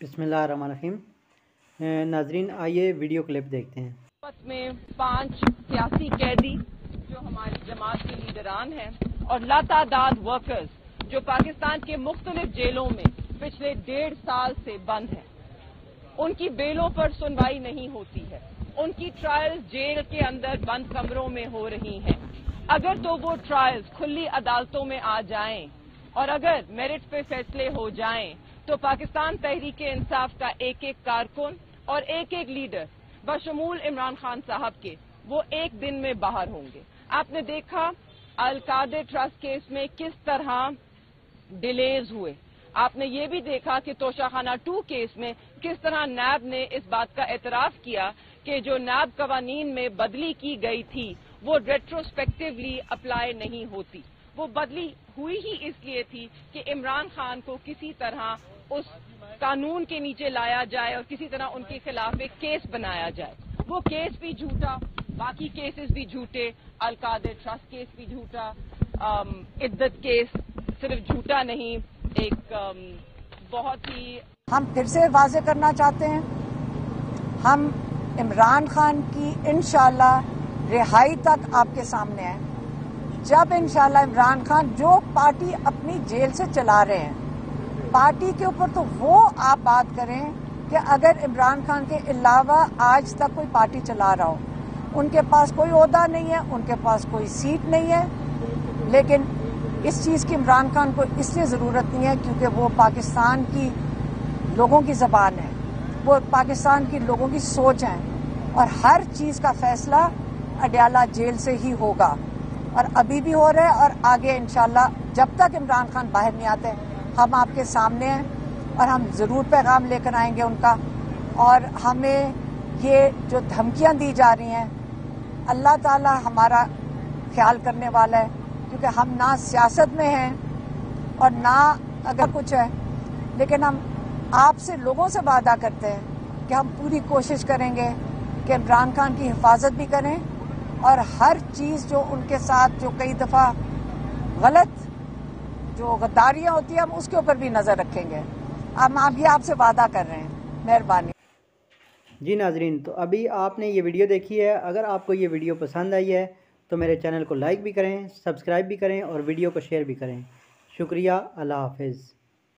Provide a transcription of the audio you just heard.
बिस्मिल्लाहिर्रहमानिर्रहीम। नाजरीन आइए वीडियो क्लिप देखते हैं। में 5 सियासी कैदी जो हमारी जमात के लीडरान हैं और लातादाद वर्कर्स जो पाकिस्तान के मुख्तलिफ जेलों में पिछले 1.5 साल से बंद हैं, उनकी बेलों पर सुनवाई नहीं होती है। उनकी ट्रायल्स जेल के अंदर बंद कमरों में हो रही हैं। अगर तो वो ट्रायल्स खुली अदालतों में आ जाएं और अगर मेरिट पे फैसले हो जाएं तो पाकिस्तान तहरीक इंसाफ का एक एक कारकुन और एक एक लीडर बशमूल इमरान खान साहब के वो एक दिन में बाहर होंगे। आपने देखा अल-कादर ट्रस्ट केस में किस तरह डिलेज हुए। आपने ये भी देखा कि तोशाखाना 2 केस में किस तरह नैब ने इस बात का एतराफ किया कि जो नैब कवानीन में बदली की गई थी वो रेट्रोस्पेक्टिवली अप्लाई नहीं होती। वो बदली हुई ही इसलिए थी कि इमरान खान को किसी तरह उस कानून के नीचे लाया जाए और किसी तरह उनके खिलाफ एक केस बनाया जाए। वो केस भी झूठा, बाकी केसेस भी झूठे, अल-कादर ट्रस्ट केस भी झूठा, इद्दत केस सिर्फ झूठा नहीं, एक बहुत ही। हम फिर से वाज़े करना चाहते हैं, हम इमरान खान की इंशाअल्लाह रिहाई तक आपके सामने है। जब इंशाअल्लाह इमरान खान जो पार्टी अपनी जेल से चला रहे हैं, पार्टी के ऊपर तो वो आप बात करें कि अगर इमरान खान के अलावा आज तक कोई पार्टी चला रहा हो, उनके पास कोई ओहदा नहीं है, उनके पास कोई सीट नहीं है, लेकिन इस चीज़ की इमरान खान को इसलिए ज़रूरत नहीं है क्योंकि वो पाकिस्तान की लोगों की ज़बान है, वो पाकिस्तान की लोगों की सोच है और हर चीज़ का फैसला अडयाला जेल से ही होगा और अभी भी हो रहा है और आगे इंशाल्लाह जब तक इमरान खान बाहर नहीं आते हम आपके सामने हैं और हम ज़रूर पैगाम लेकर आएंगे उनका। और हमें ये जो धमकियां दी जा रही हैं, अल्लाह ताला हमारा ख्याल करने वाला है क्योंकि हम ना सियासत में हैं और ना अगर कुछ है, लेकिन हम आपसे लोगों से वादा करते हैं कि हम पूरी कोशिश करेंगे कि इमरान खान की हिफाजत भी करें और हर चीज़ जो उनके साथ जो कई दफ़ा गलत जो गद्दारियां होती हैं हम उसके ऊपर भी नज़र रखेंगे। हम ये आपसे वादा कर रहे हैं। मेहरबानी। जी नाजरीन, तो अभी आपने ये वीडियो देखी है। अगर आपको ये वीडियो पसंद आई है तो मेरे चैनल को लाइक भी करें, सब्सक्राइब भी करें और वीडियो को शेयर भी करें। शुक्रिया। अल्लाह हाफिज़।